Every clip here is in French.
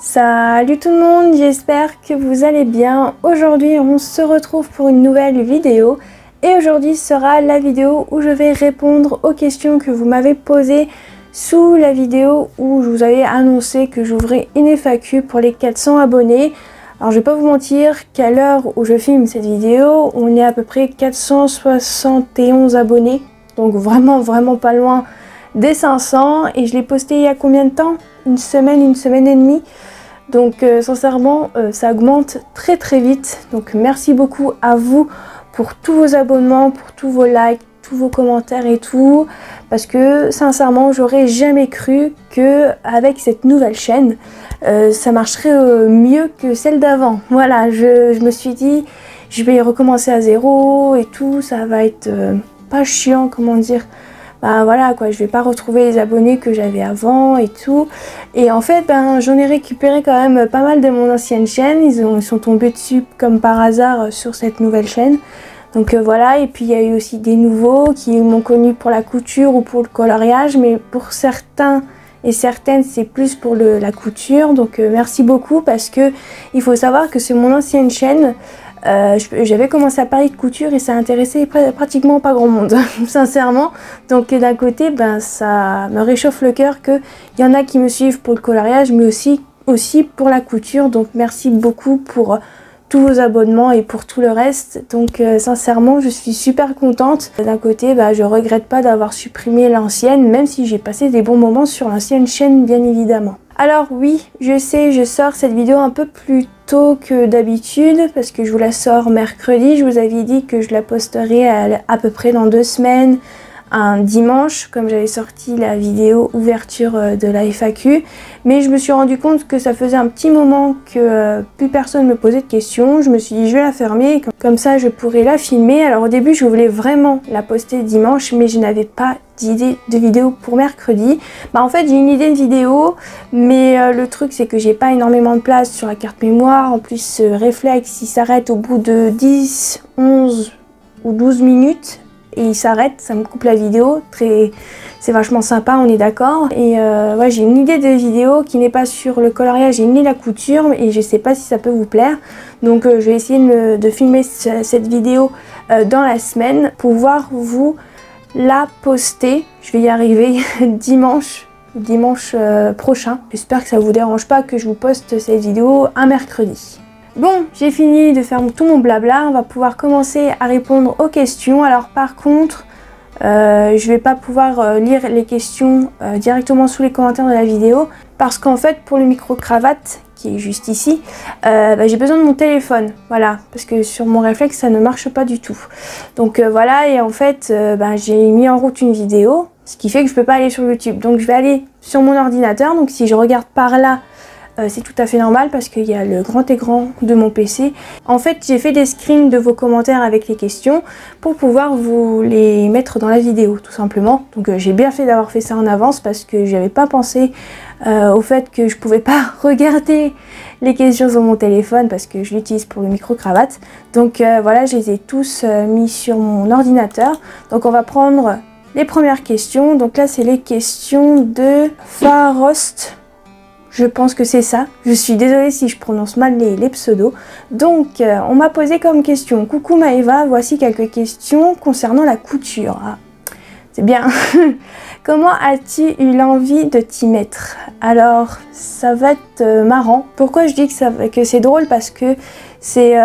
Salut tout le monde, j'espère que vous allez bien. Aujourd'hui on se retrouve pour une nouvelle vidéo et aujourd'hui sera la vidéo où je vais répondre aux questions que vous m'avez posées sous la vidéo où je vous avais annoncé que j'ouvrais une FAQ pour les 400 abonnés. Alors je vais pas vous mentir qu'à l'heure où je filme cette vidéo, on est à peu près 471 abonnés, donc vraiment pas loin des 500 et je l'ai posté il y a combien de temps? Une semaine et demie. Donc sincèrement ça augmente très vite, donc merci beaucoup à vous pour tous vos abonnements, pour tous vos likes, tous vos commentaires et tout, parce que sincèrement j'aurais jamais cru que avec cette nouvelle chaîne ça marcherait mieux que celle d'avant. Voilà, je me suis dit je vais recommencer à zéro et tout, ça va être pas chiant, comment dire. Bah voilà quoi, je vais pas retrouver les abonnés que j'avais avant et tout. Et en fait, j'en ai récupéré quand même pas mal de mon ancienne chaîne. Ils sont tombés dessus comme par hasard sur cette nouvelle chaîne. Donc voilà, et puis il y a eu aussi des nouveaux qui m'ont connu pour la couture ou pour le coloriage. Mais pour certains et certaines, c'est plus pour la couture. Donc merci beaucoup parce que il faut savoir que c'est mon ancienne chaîne. J'avais commencé à parler de couture et ça intéressait pratiquement pas grand monde, sincèrement. Donc d'un côté, ça me réchauffe le cœur qu'il y en a qui me suivent pour le coloriage, mais aussi pour la couture. Donc merci beaucoup pour tous vos abonnements et pour tout le reste. Donc sincèrement, je suis super contente. D'un côté, je regrette pas d'avoir supprimé l'ancienne, même si j'ai passé des bons moments sur l'ancienne chaîne, bien évidemment. Alors oui, je sais, je sors cette vidéo un peu plus tôt que d'habitude parce que je vous la sors mercredi. Je vous avais dit que je la posterai à peu près dans 2 semaines, un dimanche, comme j'avais sorti la vidéo ouverture de la FAQ. Mais je me suis rendu compte que ça faisait un petit moment que plus personne me posait de questions. Je me suis dit je vais la fermer, comme ça je pourrais la filmer. Alors au début je voulais vraiment la poster dimanche, mais je n'avais pas d'idée de vidéo pour mercredi. En fait j'ai une idée de vidéo, mais le truc c'est que j'ai pas énormément de place sur la carte mémoire. En plus ce réflexe il s'arrête au bout de 10, 11 ou 12 minutes. Et il s'arrête, ça me coupe la vidéo, c'est vachement sympa, on est d'accord. Et ouais, j'ai une idée de vidéo qui n'est pas sur le coloriage ni la couture, et je sais pas si ça peut vous plaire. Donc je vais essayer de filmer cette vidéo dans la semaine, pouvoir vous la poster. Je vais y arriver dimanche prochain. J'espère que ça vous dérange pas que je vous poste cette vidéo un mercredi. Bon, j'ai fini de faire tout mon blabla, on va pouvoir commencer à répondre aux questions. Alors par contre, je vais pas pouvoir lire les questions directement sous les commentaires de la vidéo parce qu'en fait pour le micro-cravate qui est juste ici, j'ai besoin de mon téléphone, voilà, parce que sur mon réflexe ça ne marche pas du tout. Donc voilà, et en fait j'ai mis en route une vidéo, ce qui fait que je peux pas aller sur YouTube. Donc je vais aller sur mon ordinateur, donc si je regarde par là, c'est tout à fait normal parce qu'il y a le grand écran de mon PC. En fait, j'ai fait des screens de vos commentaires avec les questions pour pouvoir vous les mettre dans la vidéo, tout simplement. Donc j'ai bien fait d'avoir fait ça en avance parce que j'avais pas pensé au fait que je pouvais pas regarder les questions sur mon téléphone parce que je l'utilise pour le micro-cravate. Donc voilà, je les ai tous mis sur mon ordinateur. Donc on va prendre les premières questions. Donc là, c'est les questions de Farost. Je pense que c'est ça. Je suis désolée si je prononce mal les pseudos. Donc, on m'a posé comme question. Coucou Maëva, voici quelques questions concernant la couture. Ah, c'est bien. Comment as-tu eu l'envie de t'y mettre? Alors, ça va être marrant. Pourquoi je dis que c'est drôle? Parce que c'est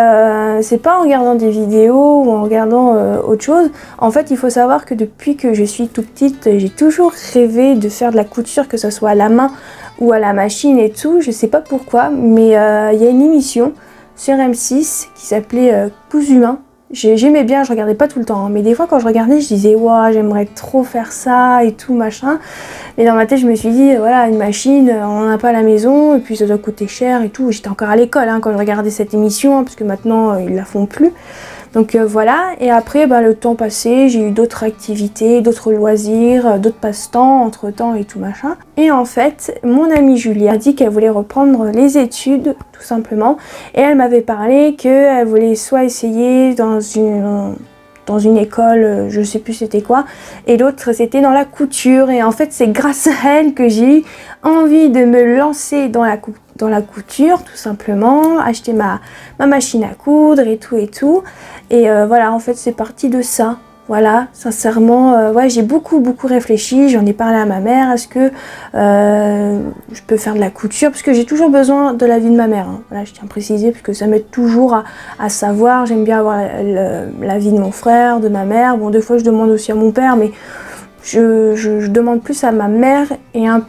pas en regardant des vidéos ou en regardant autre chose. En fait, il faut savoir que depuis que je suis toute petite, j'ai toujours rêvé de faire de la couture, que ce soit à la main ou à la machine et tout. Je sais pas pourquoi, mais il y a une émission sur M6 qui s'appelait Cousu Humain. J'aimais bien, je regardais pas tout le temps, hein, mais des fois quand je regardais je disais waouh, j'aimerais trop faire ça et tout machin. Mais dans ma tête je me suis dit voilà, une machine on en a pas à la maison et puis ça doit coûter cher et tout. J'étais encore à l'école quand je regardais cette émission, parce que maintenant ils la font plus. Donc voilà, et après le temps passé, j'ai eu d'autres activités, d'autres loisirs, d'autres passe-temps entre temps et tout machin. Et en fait, mon amie Julie a dit qu'elle voulait reprendre les études, tout simplement. Et elle m'avait parlé qu'elle voulait soit essayer dans une école, je sais plus c'était quoi, et l'autre c'était dans la couture. Et en fait c'est grâce à elle que j'ai eu envie de me lancer dans la dans la couture tout simplement, acheter ma machine à coudre et tout. Et voilà, en fait c'est parti de ça. Voilà, sincèrement, ouais, j'ai beaucoup réfléchi, j'en ai parlé à ma mère, est-ce que je peux faire de la couture, parce que j'ai toujours besoin de l'avis de ma mère, hein. Voilà, je tiens à préciser, parce que ça m'aide toujours à savoir, j'aime bien avoir l'avis de mon frère, de ma mère, bon des fois je demande aussi à mon père, mais je demande plus à ma mère et un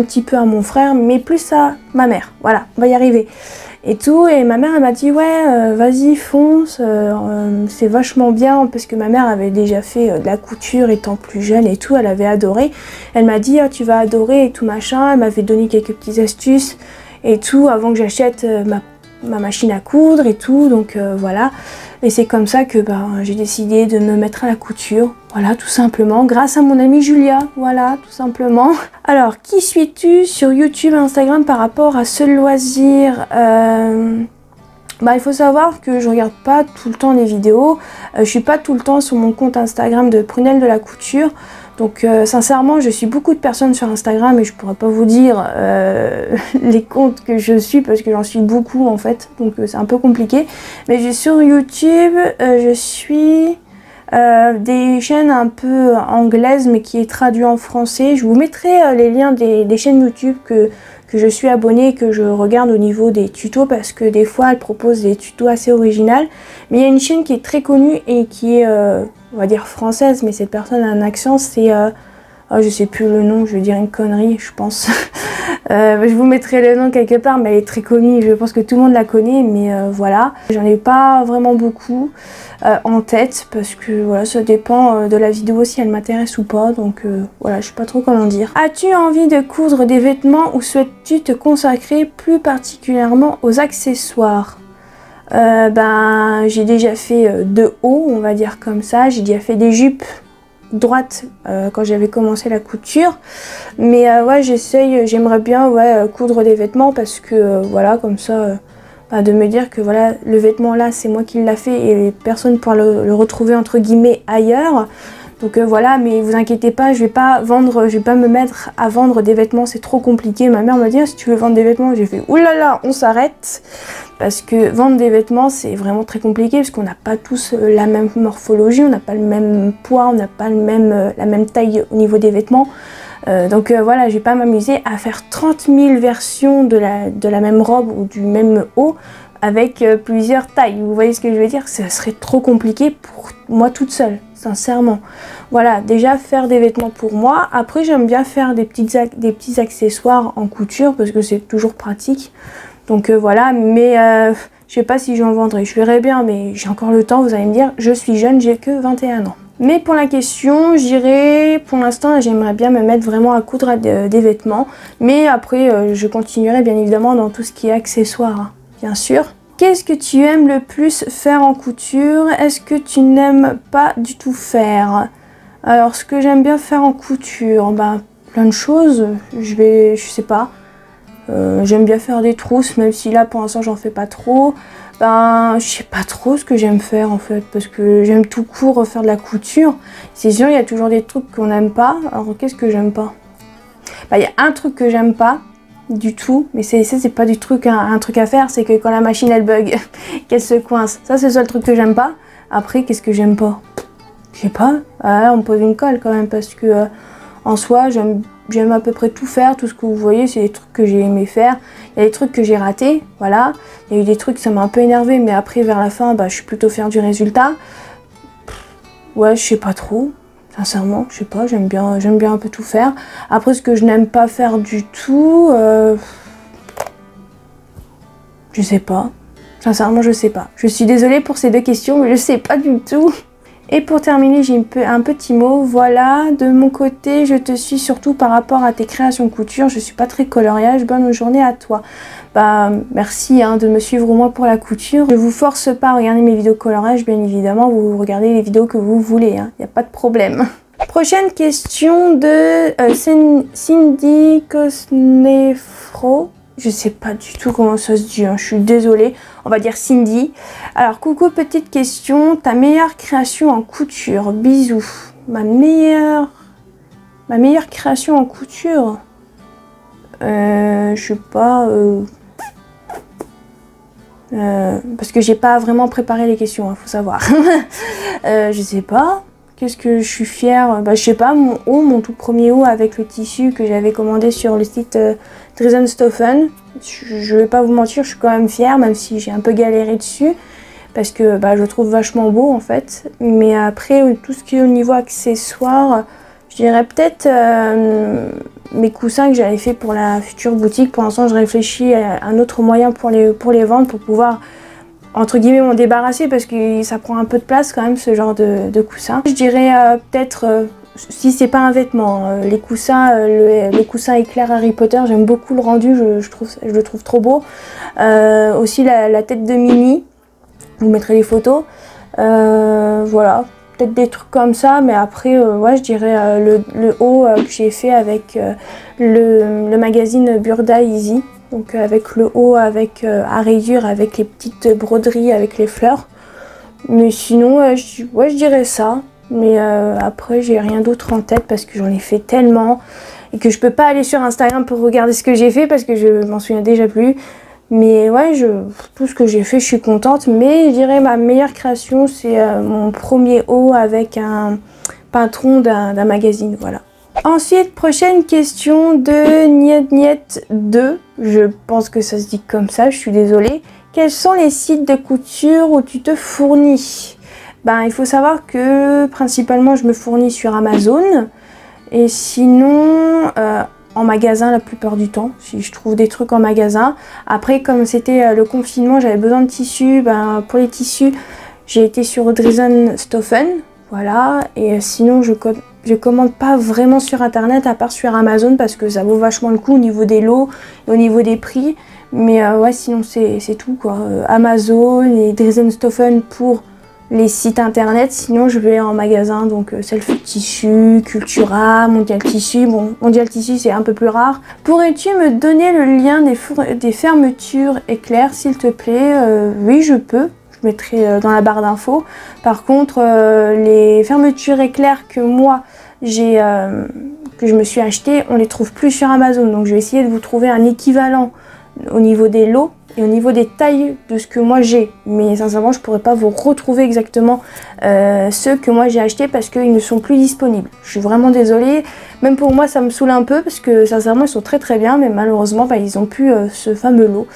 petit peu à mon frère, mais plus à ma mère, voilà, on va y arriver. Et tout, et ma mère elle m'a dit ouais vas-y fonce, c'est vachement bien, parce que ma mère avait déjà fait de la couture étant plus jeune et tout, elle avait adoré. Elle m'a dit tu vas adorer et tout machin, elle m'avait donné quelques petites astuces et tout avant que j'achète ma machine à coudre et tout, donc voilà. Et c'est comme ça que j'ai décidé de me mettre à la couture, voilà, tout simplement, grâce à mon amie Julia, voilà, tout simplement. Alors, qui suis-tu sur YouTube et Instagram par rapport à ce loisir? Il faut savoir que je regarde pas tout le temps les vidéos, je suis pas tout le temps sur mon compte Instagram de Prunelle de la couture. Donc sincèrement, je suis beaucoup de personnes sur Instagram et je pourrais pas vous dire les comptes que je suis parce que j'en suis beaucoup en fait, donc c'est un peu compliqué. Mais sur YouTube, je suis des chaînes un peu anglaises mais qui est traduit en français. Je vous mettrai les liens des chaînes YouTube que je suis abonnée et que je regarde au niveau des tutos, parce que des fois elle propose des tutos assez originales. Mais il y a une chaîne qui est très connue et qui est on va dire française, mais cette personne a un accent, c'est je sais plus le nom, je vais dire une connerie je pense. Je vous mettrai le nom quelque part, mais elle est très connue, je pense que tout le monde la connaît, mais voilà. J'en ai pas vraiment beaucoup en tête, parce que voilà, ça dépend de la vidéo si elle m'intéresse ou pas, donc voilà, je sais pas trop comment dire. As-tu envie de coudre des vêtements ou souhaites-tu te consacrer plus particulièrement aux accessoires? J'ai déjà fait de haut, on va dire comme ça, j'ai déjà fait des jupes droite quand j'avais commencé la couture, mais ouais, j'aimerais bien coudre des vêtements, parce que voilà, comme ça de me dire que voilà, le vêtement là c'est moi qui l'a fait et personne ne pourra le retrouver entre guillemets ailleurs. Donc voilà, mais vous inquiétez pas, je vais pas me mettre à vendre des vêtements, c'est trop compliqué. Ma mère m'a dit si tu veux vendre des vêtements, j'ai fait oulala, on s'arrête, parce que vendre des vêtements c'est vraiment très compliqué, parce qu'on n'a pas tous la même morphologie, on n'a pas le même poids, on n'a pas la même taille au niveau des vêtements. Donc voilà, je vais pas m'amuser à faire 30 000 versions de la même robe ou du même haut avec plusieurs tailles. Vous voyez ce que je veux dire? Ça serait trop compliqué pour moi toute seule, sincèrement. Voilà, déjà faire des vêtements pour moi. Après, j'aime bien faire des petits accessoires en couture, parce que c'est toujours pratique. Donc voilà, mais je sais pas si j'en vendrai, je verrai bien, mais j'ai encore le temps, vous allez me dire, je suis jeune, j'ai que 21 ans. Mais pour la question, j'irai, pour l'instant, j'aimerais bien me mettre vraiment à coudre des vêtements. Mais après, je continuerai bien évidemment dans tout ce qui est accessoires, hein, bien sûr. Qu'est-ce que tu aimes le plus faire en couture? Est-ce que tu n'aimes pas du tout faire? Alors, ce que j'aime bien faire en couture, plein de choses. Je sais pas. J'aime bien faire des trousses, même si là, pour l'instant, j'en fais pas trop. Je sais pas trop ce que j'aime faire en fait, parce que j'aime tout court faire de la couture. C'est sûr, il y a toujours des trucs qu'on n'aime pas. Alors qu'est-ce que j'aime pas? Il y a un truc que j'aime pas du tout, mais c'est pas du truc un truc à faire, c'est que quand la machine elle bug, qu'elle se coince. Ça c'est le seul truc que j'aime pas. Après, qu'est-ce que j'aime pas? Je sais pas. On me pose une colle quand même, parce que en soi, j'aime à peu près tout faire, tout ce que vous voyez, c'est des trucs que j'ai aimé faire. Il y a des trucs que j'ai ratés, voilà. Il y a eu des trucs, ça m'a un peu énervé, mais après, vers la fin, je suis plutôt fière du résultat. Ouais, je sais pas trop, sincèrement, je sais pas, j'aime bien un peu tout faire. Après, ce que je n'aime pas faire du tout, je sais pas. Sincèrement, je sais pas. Je suis désolée pour ces deux questions, mais je sais pas du tout. Et pour terminer, j'ai un petit mot. Voilà, de mon côté, je te suis surtout par rapport à tes créations couture. Je suis pas très coloriage. Bonne journée à toi. Merci de me suivre au moins pour la couture. Je vous force pas à regarder mes vidéos coloriage, bien évidemment. Vous regardez les vidéos que vous voulez. Il n'y a pas de problème. Prochaine question de Cindy Cosnefro. Je sais pas du tout comment ça se dit, je suis désolée, on va dire Cindy. Alors coucou, petite question, ta meilleure création en couture? Bisous. Ma meilleure création en couture, je sais pas, Parce que j'ai pas vraiment préparé les questions, faut savoir. Je sais pas. Qu'est-ce que je suis fière? Bah, je sais pas, mon haut, mon tout premier haut avec le tissu que j'avais commandé sur le site Driessenstoffen. Je vais pas vous mentir, je suis quand même fière, même si j'ai un peu galéré dessus. Parce que bah, je le trouve vachement beau en fait. Mais après, tout ce qui est au niveau accessoires, je dirais peut-être mes coussins que j'avais fait pour la future boutique. Pour l'instant, je réfléchis à un autre moyen pour les vendre, pour pouvoir entre guillemets m'en débarrasser parce que ça prend un peu de place quand même ce genre de coussins. Je dirais peut-être, si c'est pas un vêtement, les coussins, les coussins éclair Harry Potter, j'aime beaucoup le rendu, je le trouve trop beau. Aussi la tête de Minnie, je vous mettrai les photos. Voilà, peut-être des trucs comme ça, mais après ouais, je dirais le haut que j'ai fait avec le magazine Burda Easy. Donc avec le haut à rayures, avec les petites broderies, avec les fleurs. Mais sinon, ouais, je dirais ça. Mais après, j'ai rien d'autre en tête parce que j'en ai fait tellement. Et que je peux pas aller sur Instagram pour regarder ce que j'ai fait parce que je m'en souviens déjà plus. Mais ouais, tout ce que j'ai fait, je suis contente. Mais je dirais ma meilleure création, c'est mon premier haut avec un patron d'un magazine, voilà. Ensuite, prochaine question de Niet2. Je pense que ça se dit comme ça, je suis désolée. Quels sont les sites de couture où tu te fournis? Ben, il faut savoir que principalement je me fournis sur Amazon. Et sinon, en magasin la plupart du temps, si je trouve des trucs en magasin. Après, comme c'était le confinement, j'avais besoin de tissus. Ben, pour les tissus, j'ai été sur Driessenstoffen. Voilà, et sinon je commande pas vraiment sur internet à part sur Amazon parce que ça vaut vachement le coup au niveau des lots et au niveau des prix. Mais ouais, sinon c'est tout quoi. Amazon et Driessenstoffen pour les sites internet, sinon je vais en magasin, donc Self Tissu, Cultura, Mondial Tissu. Bon, Mondial Tissu c'est un peu plus rare. Pourrais-tu me donner le lien des fermetures éclair s'il te plaît? Oui, je peux. Je mettrai dans la barre d'infos. Par contre, les fermetures éclair que moi que je me suis acheté, on les trouve plus sur Amazon. Donc je vais essayer de vous trouver un équivalent au niveau des lots et au niveau des tailles de ce que moi j'ai. Mais sincèrement, je pourrais pas vous retrouver exactement ceux que moi j'ai achetés parce qu'ils ne sont plus disponibles. Je suis vraiment désolée. Même pour moi, ça me saoule un peu parce que sincèrement, ils sont très très bien, mais malheureusement, bah, ils ont plus ce fameux lot.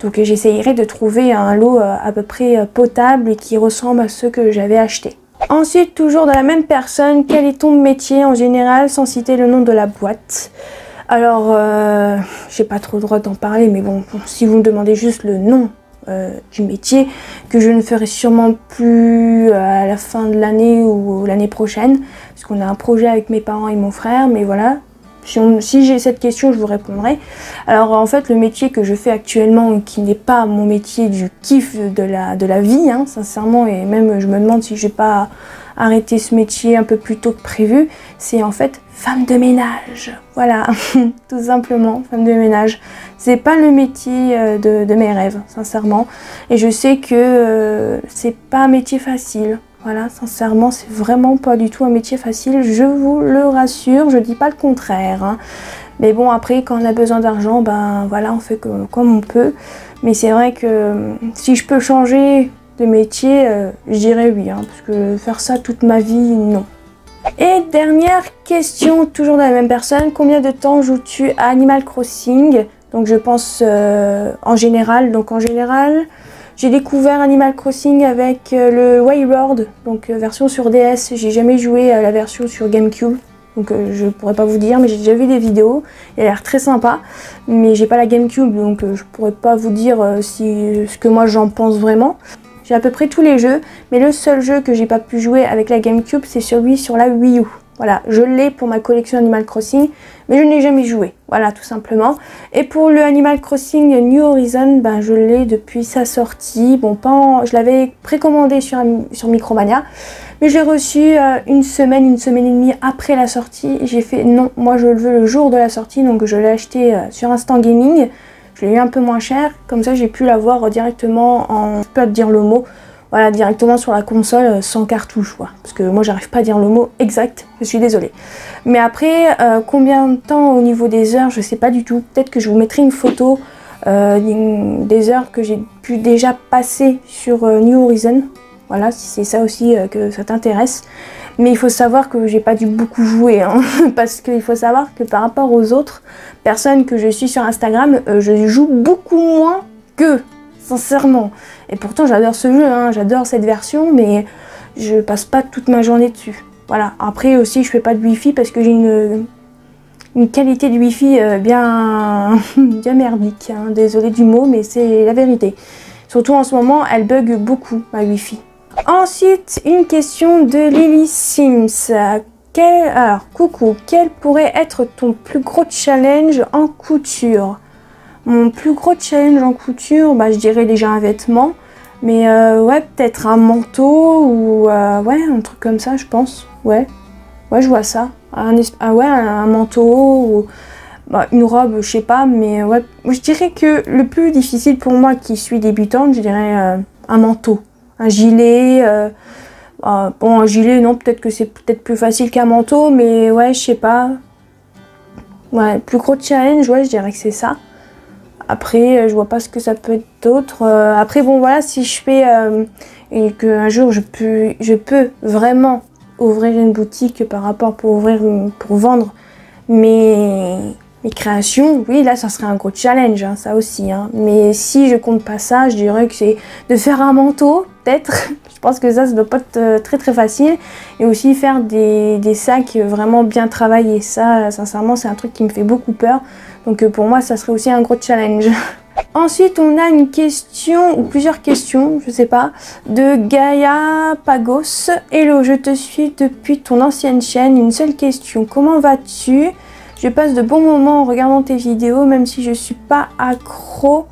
Donc j'essayerai de trouver un lot à peu près potable et qui ressemble à ceux que j'avais achetés. Ensuite, toujours de la même personne, quel est ton métier en général sans citer le nom de la boîte? Alors, j'ai pas trop le droit d'en parler, mais bon, si vous me demandez juste le nom du métier, que je ne ferai sûrement plus à la fin de l'année ou l'année prochaine, parce qu'on a un projet avec mes parents et mon frère, mais voilà. Si j'ai cette question, je vous répondrai. Alors en fait, le métier que je fais actuellement, qui n'est pas mon métier du kiff de la vie, hein, sincèrement, et même je me demande si je vais pas arrêter ce métier un peu plus tôt que prévu, c'est en fait femme de ménage. Voilà, tout simplement, femme de ménage. C'est pas le métier de mes rêves, sincèrement. Et je sais que c'est pas un métier facile. Voilà, sincèrement, c'est vraiment pas du tout un métier facile, je vous le rassure, je dis pas le contraire. Hein. Mais bon, après, quand on a besoin d'argent, ben voilà, on fait comme on peut. Mais c'est vrai que si je peux changer de métier, je dirais oui, hein, parce que faire ça toute ma vie, non. Et dernière question, toujours de la même personne, combien de temps joues-tu à Animal Crossing? Donc je pense en général, j'ai découvert Animal Crossing avec le Wayward, donc version sur DS. J'ai jamais joué à la version sur GameCube, donc je pourrais pas vous dire, mais j'ai déjà vu des vidéos. Il a l'air très sympa, mais j'ai pas la GameCube, donc je pourrais pas vous dire ce que moi j'en pense vraiment. J'ai à peu près tous les jeux, mais le seul jeu que j'ai pas pu jouer avec la GameCube, c'est celui sur la Wii U. Voilà, je l'ai pour ma collection Animal Crossing, mais je n'ai jamais joué. Voilà, tout simplement. Et pour le Animal Crossing New Horizon, ben, je l'ai depuis sa sortie. Bon, je l'avais précommandé sur Micromania, mais je l'ai reçu une semaine et demie après la sortie. J'ai fait non, moi je le veux le jour de la sortie, donc je l'ai acheté sur Instant Gaming. Je l'ai eu un peu moins cher, comme ça j'ai pu l'avoir directement en... Je peux pas te dire le mot. Voilà, directement sur la console sans cartouche, quoi. Parce que moi j'arrive pas à dire le mot exact, je suis désolée. Mais après, combien de temps au niveau des heures, je sais pas du tout. Peut-être que je vous mettrai une photo des heures que j'ai pu déjà passer sur New Horizon. Voilà, si c'est ça aussi que ça t'intéresse. Mais il faut savoir que j'ai pas dû beaucoup jouer, hein, parce qu'il faut savoir que par rapport aux autres personnes que je suis sur Instagram, je joue beaucoup moins qu'eux, sincèrement. Et pourtant j'adore ce jeu, hein, j'adore cette version, mais je passe pas toute ma journée dessus. Voilà, après aussi je fais pas de wifi parce que j'ai une qualité de wifi bien merdique, hein. Désolée du mot, mais c'est la vérité. Surtout en ce moment, elle bug beaucoup, ma wifi. Ensuite, une question de Lily Sims. Alors, coucou, quel pourrait être ton plus gros challenge en couture? Mon plus gros challenge en couture, bah, je dirais déjà un vêtement. Mais ouais, peut-être un manteau ou ouais, un truc comme ça, je pense. Ouais, je vois ça. Ouais, un manteau ou bah, une robe, je sais pas. Mais ouais, je dirais que le plus difficile pour moi qui suis débutante, je dirais un manteau. Un gilet, bon un gilet non, peut-être que c'est peut-être plus facile qu'un manteau, mais ouais je sais pas. Ouais, plus gros challenge, ouais je dirais que c'est ça. Après je vois pas ce que ça peut être d'autre. Après bon voilà, si je fais et qu'un jour je peux vraiment ouvrir une boutique par rapport pour vendre mes créations, oui là ça serait un gros challenge, hein, ça aussi. Hein. Mais si je compte pas ça, je dirais que c'est de faire un manteau, peut-être. Je pense que ça doit pas être très très facile. Et aussi faire des sacs vraiment bien travaillés. Ça, sincèrement, c'est un truc qui me fait beaucoup peur. Donc pour moi, ça serait aussi un gros challenge. Ensuite, on a une question, ou plusieurs questions, je sais pas, de Gaia Pagos. Hello, je te suis depuis ton ancienne chaîne. Une seule question, comment vas-tu ? Je passe de bons moments en regardant tes vidéos, même si je suis pas accro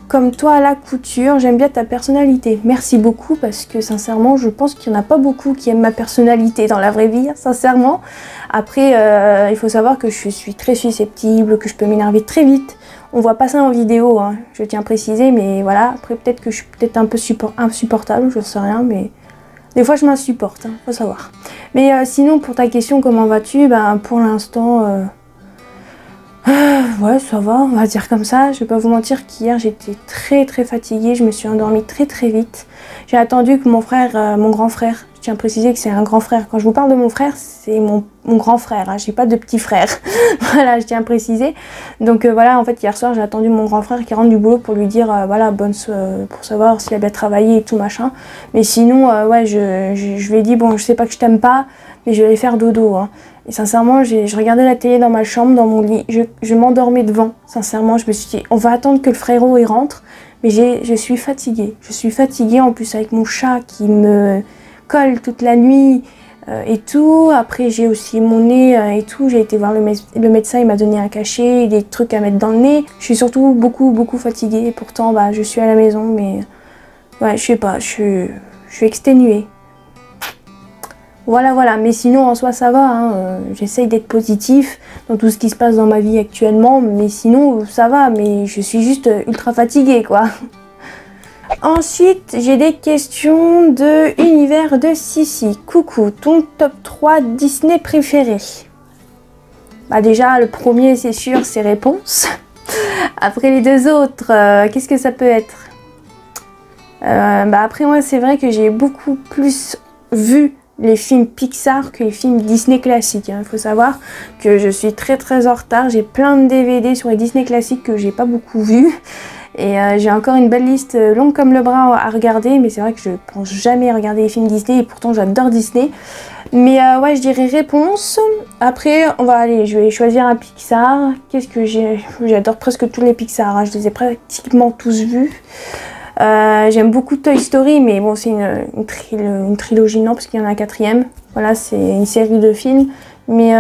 comme toi à la couture. J'aime bien ta personnalité. Merci beaucoup parce que sincèrement, je pense qu'il n'y en a pas beaucoup qui aiment ma personnalité dans la vraie vie, sincèrement. Après, il faut savoir que je suis très susceptible, que je peux m'énerver très vite. On voit pas ça en vidéo, hein, je tiens à préciser, mais voilà. Après, peut-être que je suis peut-être un peu insupportable, je sais rien, mais des fois je m'insupporte, hein, faut savoir. Mais sinon, pour ta question, comment vas-tu? Ben, pour l'instant... ouais, ça va, on va dire comme ça. Je vais pas vous mentir qu'hier j'étais très très fatiguée, je me suis endormie très très vite. J'ai attendu que mon frère, mon grand frère, je tiens à préciser que c'est un grand frère. Quand je vous parle de mon frère, c'est mon grand frère, hein. J'ai pas de petit frère. Voilà, je tiens à préciser. Donc voilà, en fait hier soir j'ai attendu mon grand frère qui rentre du boulot pour lui dire voilà, pour savoir s'il a bien travaillé et tout machin. Mais sinon, ouais, je lui ai dit bon, je sais pas que je t'aime pas, mais je vais aller faire dodo, hein. Et sincèrement, je regardais la télé dans ma chambre, dans mon lit, je m'endormais devant. Sincèrement, je me suis dit, on va attendre que le frérot il rentre, mais je suis fatiguée. Je suis fatiguée en plus avec mon chat qui me colle toute la nuit et tout. Après, j'ai aussi mon nez et tout. J'ai été voir le médecin, il m'a donné un cachet, des trucs à mettre dans le nez. Je suis surtout beaucoup fatiguée. Et pourtant, bah, je suis à la maison, mais ouais, je sais pas, je suis exténuée. Voilà, mais sinon en soi ça va, hein. J'essaye d'être positif dans tout ce qui se passe dans ma vie actuellement, mais sinon ça va, mais je suis juste ultra fatiguée quoi. Ensuite, j'ai des questions de Univers de Sissi. Coucou, ton top 3 Disney préféré? Bah déjà, le premier c'est sûr, c'est Réponse. Après les deux autres, qu'est-ce que ça peut être? Bah après moi c'est vrai que j'ai beaucoup plus vu les films Pixar que les films Disney classiques. Il faut savoir que je suis très en retard. J'ai plein de DVD sur les Disney classiques que j'ai pas beaucoup vus. Et j'ai encore une belle liste longue comme le bras à regarder. Mais c'est vrai que je pense jamais à regarder les films Disney. Et pourtant j'adore Disney. Mais ouais, je dirais Réponse. Après, je vais choisir un Pixar. Qu'est-ce que j'adore presque tous les Pixar, hein. Je les ai pratiquement tous vus. J'aime beaucoup Toy Story, mais bon, c'est une trilogie, non, parce qu'il y en a un quatrième. Voilà, c'est une série de films. Mais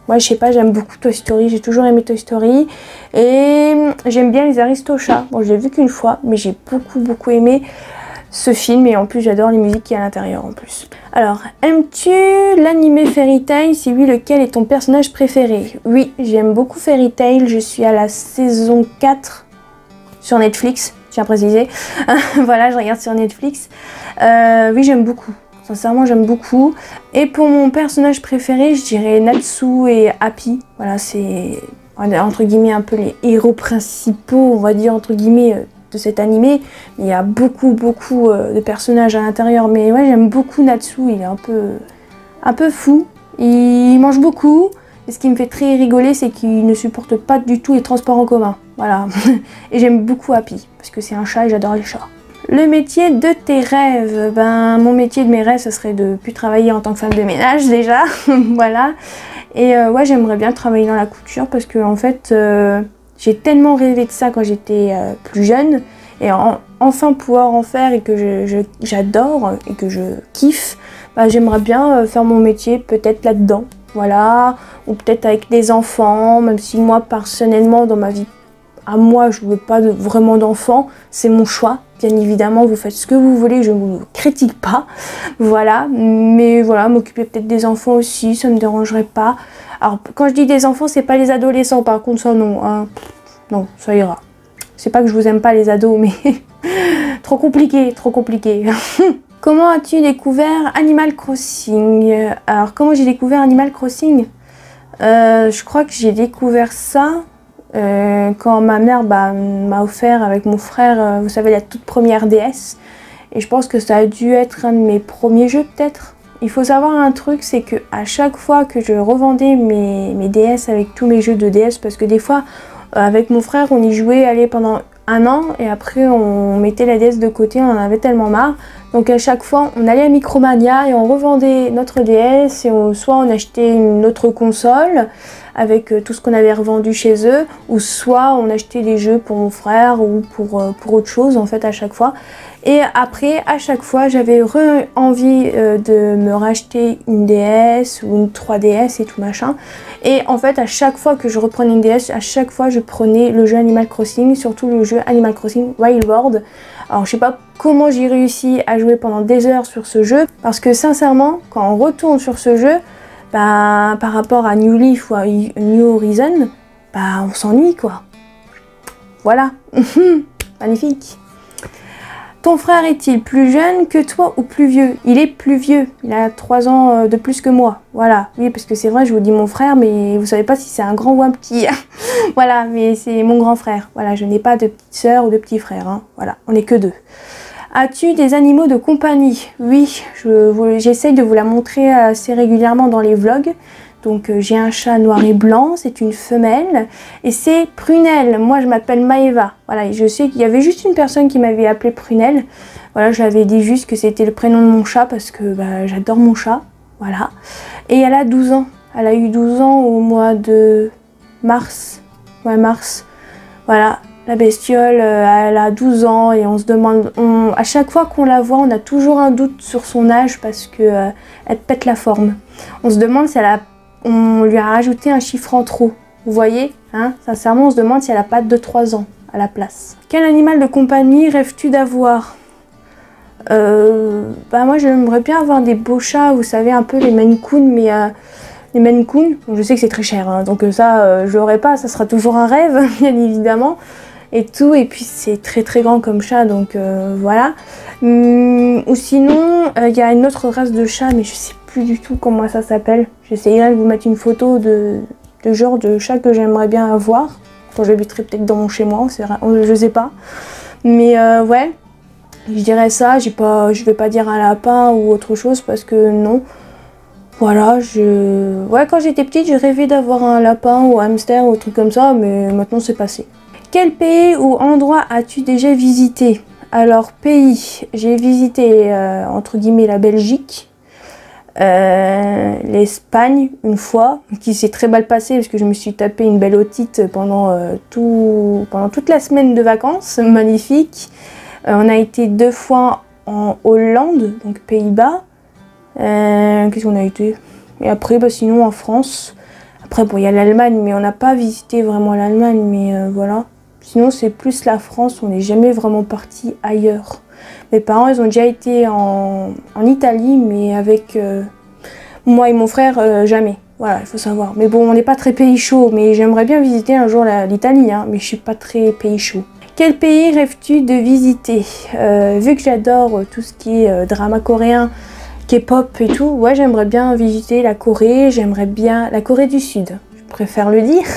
ouais, je sais pas, j'aime beaucoup Toy Story. J'ai toujours aimé Toy Story. Et j'aime bien les Aristochats. Bon, je l'ai vu qu'une fois, mais j'ai beaucoup aimé ce film. Et en plus, j'adore les musiques qu'il y a à l'intérieur en plus. Alors, aimes-tu l'anime Fairy Tail? Si oui, lequel est ton personnage préféré? Oui, j'aime beaucoup Fairy Tail. Je suis à la saison 4. Sur Netflix, je tiens à préciser. Voilà, je regarde sur Netflix. Oui, j'aime beaucoup. Sincèrement, j'aime beaucoup. Et pour mon personnage préféré, je dirais Natsu et Happy. Voilà, c'est entre guillemets un peu les héros principaux, on va dire entre guillemets, de cet animé. Il y a beaucoup de personnages à l'intérieur, mais ouais, j'aime beaucoup Natsu, il est un peu fou, il mange beaucoup, et ce qui me fait très rigoler, c'est qu'il ne supporte pas du tout les transports en commun, voilà. Et j'aime beaucoup Happy, parce que c'est un chat et j'adore les chats. Le métier de tes rêves, ben mon métier de mes rêves, ce serait de plus travailler en tant que femme de ménage déjà, voilà. Et ouais, j'aimerais bien travailler dans la couture, parce que en fait, j'ai tellement rêvé de ça quand j'étais plus jeune, et enfin pouvoir en faire et que j'adore et que je kiffe, bah, j'aimerais bien faire mon métier peut-être là-dedans, voilà, ou peut-être avec des enfants, même si moi personnellement dans ma vie, à moi je veux pas vraiment d'enfants, c'est mon choix, bien évidemment vous faites ce que vous voulez, je ne vous critique pas, voilà, mais voilà, m'occuper peut-être des enfants aussi, ça me dérangerait pas. Alors quand je dis des enfants, c'est pas les adolescents par contre, ça non, hein. Non, ça ira. C'est pas que je vous aime pas les ados, mais trop compliqué, trop compliqué. Comment as-tu découvert Animal Crossing? Alors comment j'ai découvert Animal Crossing? Je crois que j'ai découvert ça quand ma mère m'a offert avec mon frère, vous savez, la toute première DS. Et je pense que ça a dû être un de mes premiers jeux peut-être. Il faut savoir un truc, c'est que à chaque fois que je revendais mes DS avec tous mes jeux de DS, parce que des fois, avec mon frère, on y jouait allez, pendant un an et après on mettait la DS de côté, on en avait tellement marre. Donc à chaque fois, on allait à Micromania et on revendait notre DS et soit on achetait une autre console avec tout ce qu'on avait revendu chez eux, ou soit on achetait des jeux pour mon frère ou pour autre chose en fait à chaque fois. Et après, à chaque fois, j'avais envie de me racheter une DS ou une 3DS et tout machin. Et en fait, à chaque fois que je reprenais une DS, à chaque fois, je prenais le jeu Animal Crossing, surtout le jeu Animal Crossing Wild World. Alors, je sais pas comment j'ai réussi à jouer pendant des heures sur ce jeu, parce que sincèrement, quand on retourne sur ce jeu, bah, par rapport à New Leaf ou à New Horizon, bah, on s'ennuie quoi. Voilà. Magnifique. Ton frère est-il plus jeune que toi ou plus vieux? Il est plus vieux, il a 3 ans de plus que moi, voilà. Oui, parce que c'est vrai, je vous dis mon frère, mais vous savez pas si c'est un grand ou un petit. Voilà, mais c'est mon grand frère. Voilà, je n'ai pas de petite sœur ou de petit frère, hein. Voilà, on n'est que 2. As-tu des animaux de compagnie? Oui, j'essaye de vous la montrer assez régulièrement dans les vlogs. Donc j'ai un chat noir et blanc, c'est une femelle, et c'est Prunelle. Moi je m'appelle Maeva. Voilà, je sais qu'il y avait juste une personne qui m'avait appelé Prunelle. Voilà, je l'avais dit juste que c'était le prénom de mon chat parce que bah, j'adore mon chat. Voilà. Et elle a 12 ans. Elle a eu 12 ans au mois de mars. Ouais, mars. Voilà. La bestiole, elle a 12 ans et on se demande, à chaque fois qu'on la voit, on a toujours un doute sur son âge parce que elle pète la forme. On se demande si on lui a rajouté un chiffre en trop. Vous voyez, hein, sincèrement, on se demande si elle a pas 2-3 ans à la place. Quel animal de compagnie rêves-tu d'avoir? Bah moi, j'aimerais bien avoir des beaux chats, vous savez, un peu les Maine Coon, mais les Maine Coon, je sais que c'est très cher, hein, donc ça, je l'aurai pas, ça sera toujours un rêve, bien évidemment. Et tout, et puis c'est très très grand comme chat, donc voilà. Ou sinon, il y a une autre race de chat, mais je sais plus du tout comment ça s'appelle. J'essayerai de vous mettre une photo de genre de chat que j'aimerais bien avoir. Quand j'habiterai peut-être dans mon chez moi, je sais pas. Mais ouais, je dirais ça, je vais pas dire un lapin ou autre chose parce que non. Voilà, ouais, quand j'étais petite, j'ai rêvé d'avoir un lapin ou un hamster ou un truc comme ça, mais maintenant c'est passé. Quel pays ou endroit as-tu déjà visité? Alors, pays, j'ai visité, entre guillemets, la Belgique, l'Espagne, une fois, qui s'est très mal passé parce que je me suis tapé une belle otite pendant toute la semaine de vacances, magnifique. On a été 2 fois en Hollande, donc Pays-Bas. Qu'est-ce qu'on a été? Et après, bah, sinon en France. Après, bon, il y a l'Allemagne, mais on n'a pas visité vraiment l'Allemagne, mais voilà. Sinon, c'est plus la France, on n'est jamais vraiment parti ailleurs. Mes parents, ils ont déjà été en Italie, mais avec moi et mon frère, jamais. Voilà, il faut savoir. Mais bon, on n'est pas très pays chaud, mais j'aimerais bien visiter un jour l'Italie, hein, mais je suis pas très pays chaud. Quel pays rêves-tu de visiter? Vu que j'adore tout ce qui est drama coréen, K-pop et tout, ouais, j'aimerais bien visiter la Corée, j'aimerais bien la Corée du Sud, je préfère le dire.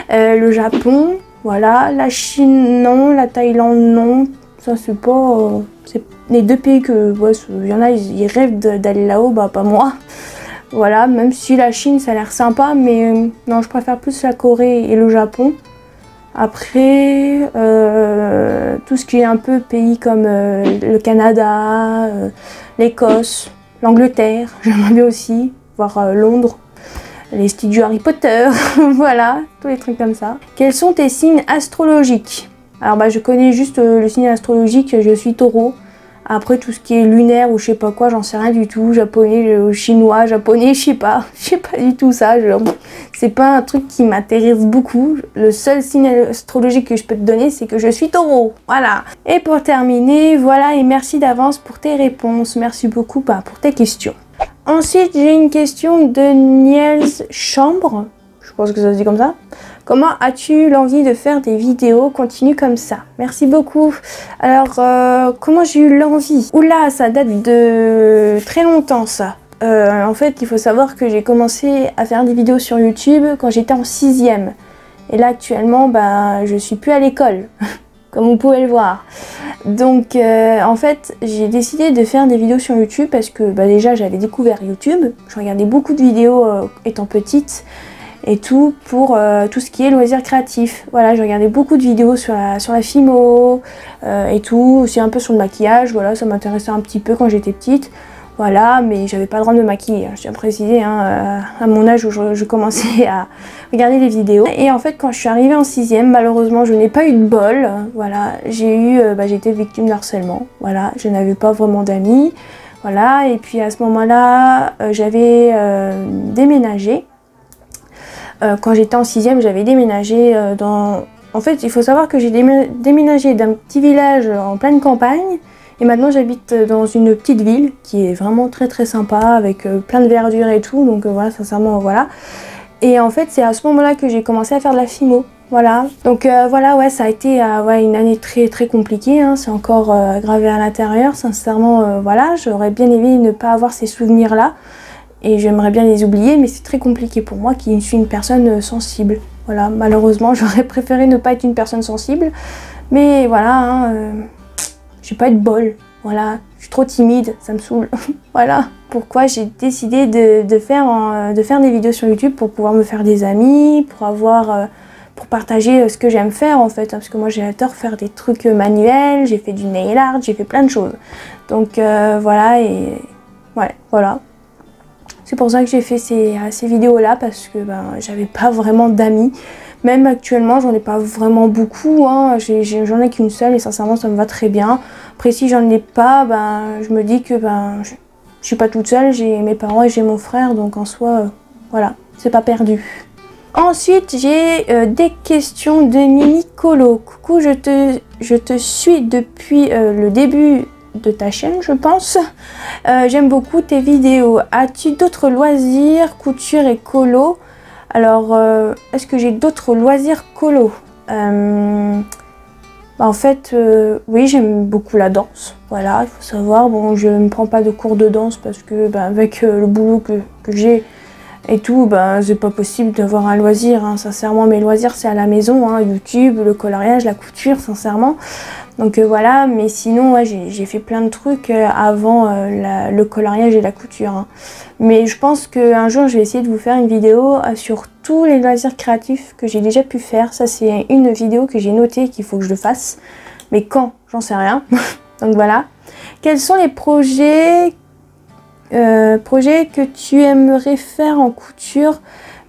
Le Japon, voilà. La Chine, non. La Thaïlande, non. Ça, c'est pas... c'est les deux pays que... Ouais, il y en a, ils rêvent d'aller là-haut, bah pas moi. Voilà, même si la Chine, ça a l'air sympa, mais non, je préfère plus la Corée et le Japon. Après, tout ce qui est un peu pays comme le Canada, l'Écosse, l'Angleterre, j'aimerais bien aussi voir Londres, les studios Harry Potter, voilà, tous les trucs comme ça. Quels sont tes signes astrologiques? Alors bah je connais juste le signe astrologique, je suis Taureau. Après tout ce qui est lunaire ou je sais pas quoi, j'en sais rien du tout. Japonais, chinois, japonais, je sais pas du tout ça. C'est pas un truc qui m'intéresse beaucoup. Le seul signe astrologique que je peux te donner, c'est que je suis Taureau. Voilà. Et pour terminer, voilà, et merci d'avance pour tes réponses. Merci beaucoup pour tes questions. Ensuite, j'ai une question de Niels Chambre. Je pense que ça se dit comme ça. Comment as-tu l'envie de faire des vidéos? Continue comme ça. Merci beaucoup. Alors, comment j'ai eu l'envie? Oula, ça date de très longtemps ça. En fait, il faut savoir que j'ai commencé à faire des vidéos sur YouTube quand j'étais en 6e. Et là, actuellement, je suis plus à l'école, comme vous pouvez le voir. Donc, en fait, j'ai décidé de faire des vidéos sur YouTube parce que déjà, j'avais découvert YouTube. Je regardais beaucoup de vidéos étant petite. Et tout pour tout ce qui est loisirs créatifs. Voilà, je regardais beaucoup de vidéos sur la Fimo et tout, aussi un peu sur le maquillage. Voilà, ça m'intéressait un petit peu quand j'étais petite. Voilà, mais j'avais pas le droit de me maquiller, je tiens à préciser, à mon âge où je commençais à regarder des vidéos. Et en fait, quand je suis arrivée en 6e, malheureusement, je n'ai pas eu de bol. Voilà, j'ai été victime d'harcèlement. Voilà, je n'avais pas vraiment d'amis. Voilà, et puis à ce moment-là, j'avais déménagé. Quand j'étais en 6e, j'avais déménagé dans... En fait, il faut savoir que j'ai déménagé d'un petit village en pleine campagne. Et maintenant, j'habite dans une petite ville qui est vraiment très très sympa, avec plein de verdure et tout. Donc voilà, sincèrement, voilà. Et en fait, c'est à ce moment-là que j'ai commencé à faire de la Fimo. Voilà. Donc voilà, ouais, ça a été une année très très compliquée. Hein. C'est encore gravé à l'intérieur. Sincèrement, voilà, j'aurais bien aimé ne pas avoir ces souvenirs-là. Et j'aimerais bien les oublier, mais c'est très compliqué pour moi qui suis une personne sensible. Voilà, malheureusement, j'aurais préféré ne pas être une personne sensible. Mais voilà, hein, j'ai pas eu de bol. Voilà, je suis trop timide, ça me saoule. Voilà, pourquoi j'ai décidé de faire des vidéos sur YouTube pour pouvoir me faire des amis, pour partager ce que j'aime faire en fait. Hein, parce que moi j'adore faire des trucs manuels, j'ai fait du nail art, j'ai fait plein de choses. Donc voilà, et ouais, voilà. C'est pour ça que j'ai fait ces vidéos-là, parce que j'avais pas vraiment d'amis. Même actuellement, j'en ai pas vraiment beaucoup. Hein. J'en ai qu'une seule et sincèrement, ça me va très bien. Après, si j'en ai pas, je me dis que je suis pas toute seule. J'ai mes parents et j'ai mon frère, donc en soi, voilà, c'est pas perdu. Ensuite, j'ai des questions de Mimi Colo. Coucou, je te suis depuis le début de ta chaîne, je pense. J'aime beaucoup tes vidéos. As-tu d'autres loisirs, couture et colo? Alors, est-ce que j'ai d'autres loisirs colo? En fait, oui, j'aime beaucoup la danse. Voilà, il faut savoir. Bon, je ne prends pas de cours de danse parce que avec le boulot que j'ai et tout, c'est pas possible d'avoir un loisir. Hein. Sincèrement, mes loisirs, c'est à la maison. Hein, YouTube, le coloriage, la couture, sincèrement. Donc voilà, mais sinon, ouais, j'ai fait plein de trucs avant le coloriage et la couture. Hein. Mais je pense qu'un jour, je vais essayer de vous faire une vidéo sur tous les loisirs créatifs que j'ai déjà pu faire. Ça, c'est une vidéo que j'ai notée qu'il faut que je le fasse. Mais quand? J'en sais rien. Donc voilà. Quels sont les projets que tu aimerais faire en couture?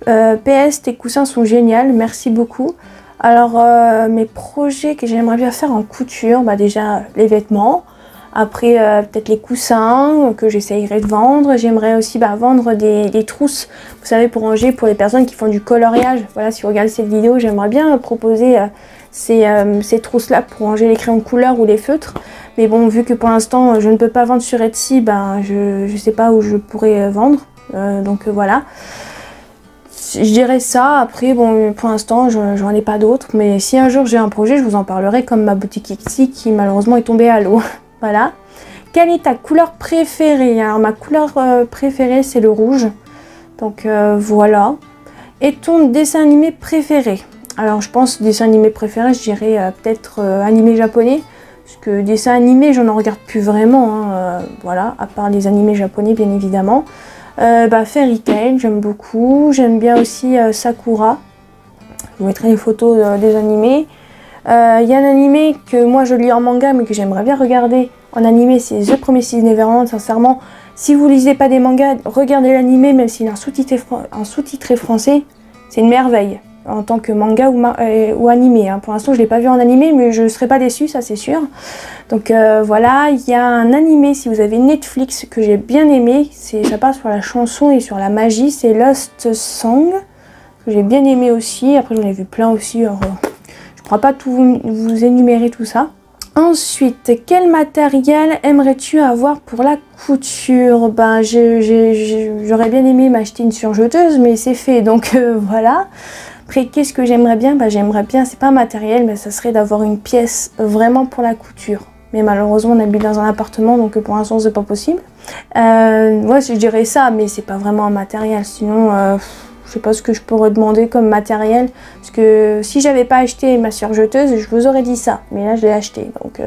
PS, tes coussins sont géniaux, merci beaucoup. Alors, mes projets que j'aimerais bien faire en couture, déjà les vêtements. Après, peut-être les coussins que j'essayerai de vendre. J'aimerais aussi vendre des trousses, vous savez, pour ranger pour les personnes qui font du coloriage. Voilà, si vous regardez cette vidéo, j'aimerais bien proposer ces trousses-là pour ranger les crayons de couleur ou les feutres. Mais bon, vu que pour l'instant, je ne peux pas vendre sur Etsy, je ne sais pas où je pourrais vendre. Donc voilà. Je dirais ça. Après, bon, pour l'instant, j'en ai pas d'autres. Mais si un jour j'ai un projet, je vous en parlerai, comme ma boutique Etsy qui malheureusement est tombée à l'eau. Voilà. Quelle est ta couleur préférée? Alors, ma couleur préférée, c'est le rouge. Donc voilà. Et ton dessin animé préféré? Alors je pense dessin animé préféré, je dirais peut-être animé japonais. Parce que dessin animé, j'en regarde plus vraiment, hein, voilà, à part les animés japonais bien évidemment. Fairy Tail, j'aime beaucoup. J'aime bien aussi Sakura. Je vous mettrai les photos des animés. Il y a un animé que moi je lis en manga mais que j'aimerais bien regarder en animé, c'est The Promised Neverland. Sincèrement, si vous lisez pas des mangas, regardez l'animé même s'il est en sous-titré français, c'est une merveille en tant que manga ou animé. Hein. Pour l'instant je l'ai pas vu en animé mais je ne serai pas déçue, ça c'est sûr. Donc voilà, il y a un animé si vous avez Netflix que j'ai bien aimé, ça part sur la chanson et sur la magie, c'est Lost Song, que j'ai bien aimé aussi. Après j'en ai vu plein aussi, alors, je ne pourrais pas tout vous énumérer tout ça. Ensuite, quel matériel aimerais-tu avoir pour la couture? J'aurais bien aimé m'acheter une surjeteuse, mais c'est fait, donc voilà. Après, qu'est-ce que j'aimerais bien? J'aimerais bien, c'est pas un matériel, mais ça serait d'avoir une pièce vraiment pour la couture. Mais malheureusement, on habite dans un appartement, donc pour l'instant, c'est pas possible. Ouais, je dirais ça, mais c'est pas vraiment un matériel, sinon... je sais pas ce que je pourrais demander comme matériel, parce que si j'avais pas acheté ma surjeteuse, je vous aurais dit ça, mais là je l'ai acheté. Donc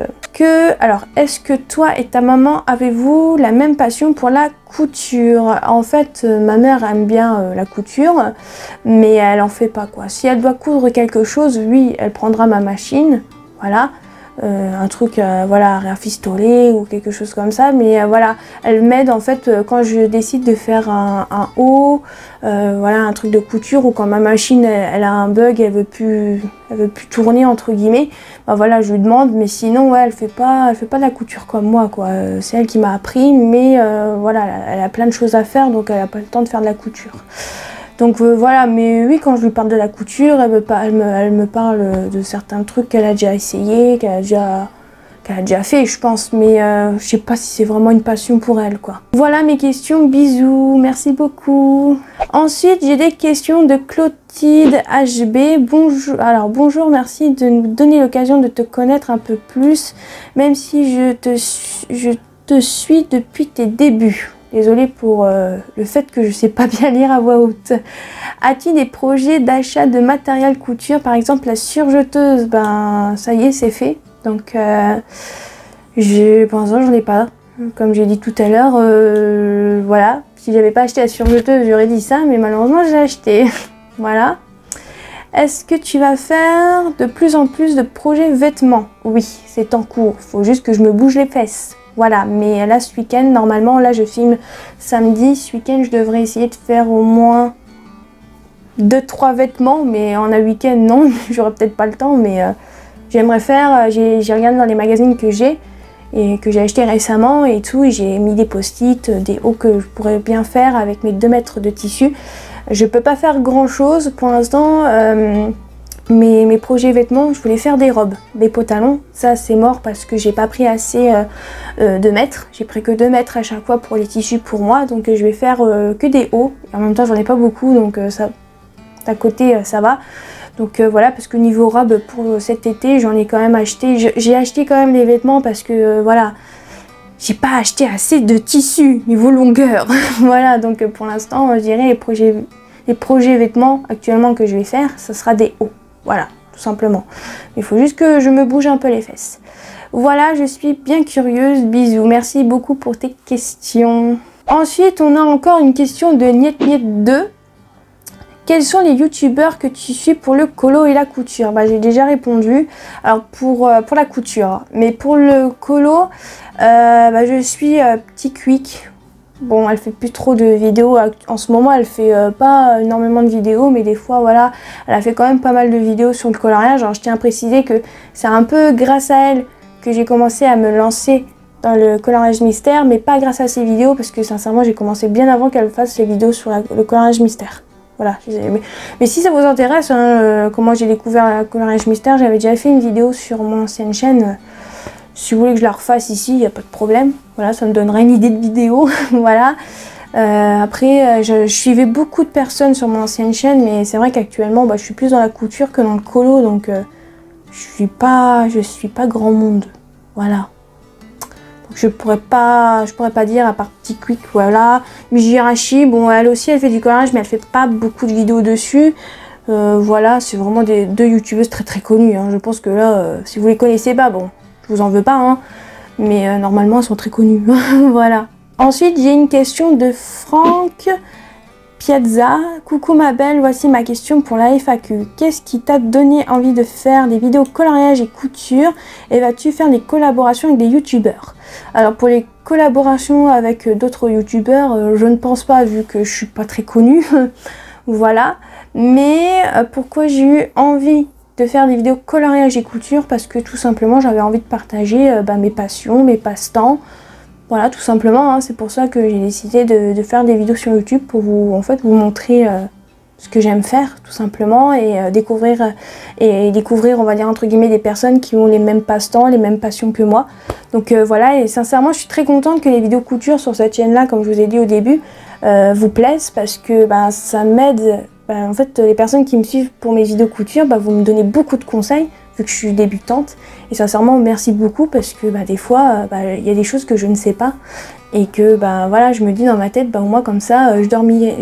alors, est-ce que toi et ta maman avez-vous la même passion pour la couture? En fait, ma mère aime bien la couture, mais elle en fait pas quoi. Si elle doit coudre quelque chose, oui, elle prendra ma machine, voilà. Un truc voilà, à rafistoler ou quelque chose comme ça, mais voilà, elle m'aide en fait quand je décide de faire un haut, voilà, un truc de couture, ou quand ma machine elle a un bug, elle veut plus tourner entre guillemets, voilà, je lui demande, mais sinon ouais, elle fait pas de la couture comme moi quoi. C'est elle qui m'a appris, mais voilà, elle a plein de choses à faire, donc elle a pas le temps de faire de la couture. Donc voilà, mais oui, quand je lui parle de la couture, elle me parle de certains trucs qu'elle a déjà essayé, qu'elle a déjà fait, je pense, mais je sais pas si c'est vraiment une passion pour elle, quoi. Voilà mes questions, bisous, merci beaucoup. Ensuite, j'ai des questions de Clotilde HB. Bonjour, alors bonjour, merci de nous donner l'occasion de te connaître un peu plus, même si je te suis depuis tes débuts. Désolée pour le fait que je sais pas bien lire à voix haute. As-tu des projets d'achat de matériel couture? Par exemple la surjeteuse, ça y est, c'est fait. Donc pour l'instant j'en ai pas. Comme j'ai dit tout à l'heure, voilà. Si j'avais pas acheté la surjeteuse, j'aurais dit ça, mais malheureusement j'ai acheté. Voilà. Est-ce que tu vas faire de plus en plus de projets vêtements? Oui, c'est en cours. Faut juste que je me bouge les fesses. Voilà, mais là ce week-end, normalement, là je filme samedi, ce week-end je devrais essayer de faire au moins 2-3 vêtements, mais en un week-end non, j'aurai peut-être pas le temps, mais j'aimerais faire, j'ai regardé dans les magazines que j'ai et que j'ai acheté récemment et tout, et j'ai mis des post-it, des hauts que je pourrais bien faire avec mes 2 mètres de tissu. Je peux pas faire grand chose pour l'instant. Mes projets vêtements, je voulais faire des robes, des pantalons, ça c'est mort parce que j'ai pas pris assez de mètres, j'ai pris que 2 mètres à chaque fois pour les tissus pour moi, donc je vais faire que des hauts, et en même temps j'en ai pas beaucoup, donc ça, d'à côté ça va. Donc voilà, parce que niveau robe pour cet été, j'en ai quand même acheté, j'ai acheté quand même des vêtements parce que voilà, j'ai pas acheté assez de tissu niveau longueur. Voilà, donc pour l'instant je dirais les projets vêtements actuellement que je vais faire, ça sera des hauts. Voilà, tout simplement. Il faut juste que je me bouge un peu les fesses. Voilà, je suis bien curieuse. Bisous. Merci beaucoup pour tes questions. Ensuite, on a encore une question de Niet2. Quels sont les youtubeurs que tu suis pour le colo et la couture? J'ai déjà répondu. Alors pour la couture, mais pour le colo, je suis Petit Quick. Bon, elle fait plus trop de vidéos, en ce moment elle fait pas énormément de vidéos, mais des fois voilà, elle a fait quand même pas mal de vidéos sur le coloriage. Alors je tiens à préciser que c'est un peu grâce à elle que j'ai commencé à me lancer dans le coloriage mystère, mais pas grâce à ses vidéos, parce que sincèrement j'ai commencé bien avant qu'elle fasse les vidéos sur le coloriage mystère. Voilà, mais si ça vous intéresse, hein, comment j'ai découvert le coloriage mystère, j'avais déjà fait une vidéo sur mon ancienne chaîne. Si vous voulez que je la refasse ici, il n'y a pas de problème. Voilà, ça me donnera une idée de vidéo. Voilà. Après, je suivais beaucoup de personnes sur mon ancienne chaîne, mais c'est vrai qu'actuellement, je suis plus dans la couture que dans le colo, donc je suis pas grand monde. Voilà. Donc je pourrais pas dire à part Petit Quick, voilà. Mijirachi, bon, elle aussi, elle fait du coloriage, mais elle fait pas beaucoup de vidéos dessus. Voilà, c'est vraiment deux youtubeuses très connues. Hein. Je pense que là, si vous les connaissez pas, bon, je vous en veux pas, hein, mais normalement elles sont très connues. Voilà. Ensuite, j'ai une question de Franck Piazza. Coucou ma belle, voici ma question pour la FAQ. Qu'est-ce qui t'a donné envie de faire des vidéos coloriage et couture et vas-tu faire des collaborations avec des youtubeurs? Alors pour les collaborations avec d'autres youtubeurs, je ne pense pas vu que je suis pas très connue. Voilà. Mais pourquoi j'ai eu envie de faire des vidéos coloriage et couture? Parce que tout simplement j'avais envie de partager mes passions, mes passe-temps. Voilà, tout simplement, hein, c'est pour ça que j'ai décidé de faire des vidéos sur YouTube pour vous, en fait, vous montrer ce que j'aime faire, tout simplement, et découvrir, on va dire, entre guillemets, des personnes qui ont les mêmes passe-temps, les mêmes passions que moi. Donc voilà, et sincèrement, je suis très contente que les vidéos couture sur cette chaîne-là, comme je vous ai dit au début, vous plaisent, parce que ça m'aide. En fait, les personnes qui me suivent pour mes vidéos couture, vous me donnez beaucoup de conseils, vu que je suis débutante. Et sincèrement, merci beaucoup parce que des fois, y a des choses que je ne sais pas. Et que voilà, je me dis dans ma tête, au moins comme ça, je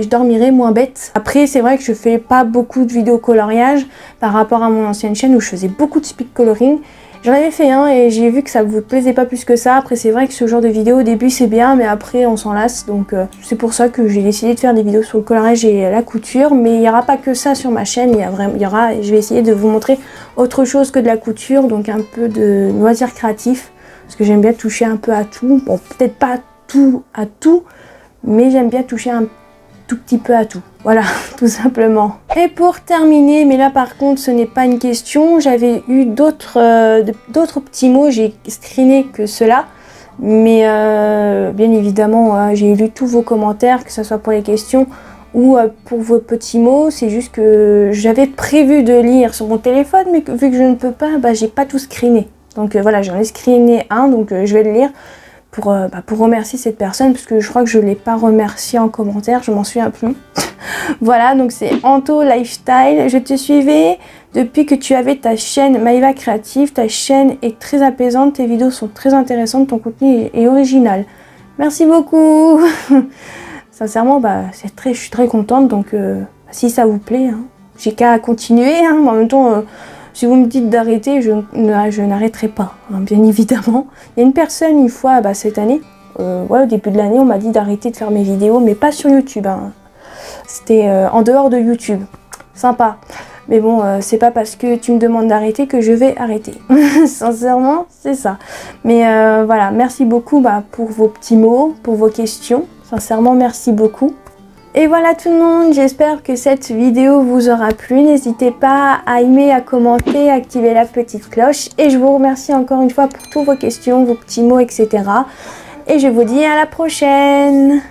dormirai moins bête. Après, c'est vrai que je fais pas beaucoup de vidéos coloriage par rapport à mon ancienne chaîne où je faisais beaucoup de speed coloring. J'en avais fait un et j'ai vu que ça vous plaisait pas plus que ça. Après c'est vrai que ce genre de vidéo au début c'est bien mais après on s'en lasse. Donc c'est pour ça que j'ai décidé de faire des vidéos sur le coloriage et la couture. Mais il n'y aura pas que ça sur ma chaîne. Je vais essayer de vous montrer autre chose que de la couture. Donc un peu de loisirs créatifs. Parce que j'aime bien toucher un peu à tout. Bon, peut-être pas tout à tout. Mais j'aime bien toucher un tout petit peu à tout. Voilà, tout simplement. Et pour terminer, mais là par contre ce n'est pas une question, j'avais eu d'autres petits mots, j'ai screené que cela, mais bien évidemment j'ai lu tous vos commentaires, que ce soit pour les questions ou pour vos petits mots. C'est juste que j'avais prévu de lire sur mon téléphone, mais vu que je ne peux pas, j'ai pas tout screené. Donc voilà, j'en ai screené un, donc je vais le lire. Pour remercier cette personne, parce que je crois que je ne l'ai pas remercié en commentaire, je m'en souviens plus. Voilà, donc c'est Anto Lifestyle. Je te suivais depuis que tu avais ta chaîne Maeva Créative. Ta chaîne est très apaisante, tes vidéos sont très intéressantes, ton contenu est original. Merci beaucoup. Sincèrement, je suis très contente, donc si ça vous plaît, hein, j'ai qu'à continuer. Hein, en même temps, si vous me dites d'arrêter, je n'arrêterai pas, hein, bien évidemment. Il y a une personne, une fois, cette année, au début de l'année, on m'a dit d'arrêter de faire mes vidéos, mais pas sur YouTube. Hein. C'était en dehors de YouTube. Sympa. Mais bon, c'est pas parce que tu me demandes d'arrêter que je vais arrêter. Sincèrement, c'est ça. Mais voilà, merci beaucoup pour vos petits mots, pour vos questions. Sincèrement, merci beaucoup. Et voilà tout le monde, j'espère que cette vidéo vous aura plu. N'hésitez pas à aimer, à commenter, à activer la petite cloche. Et je vous remercie encore une fois pour toutes vos questions, vos petits mots, etc. Et je vous dis à la prochaine!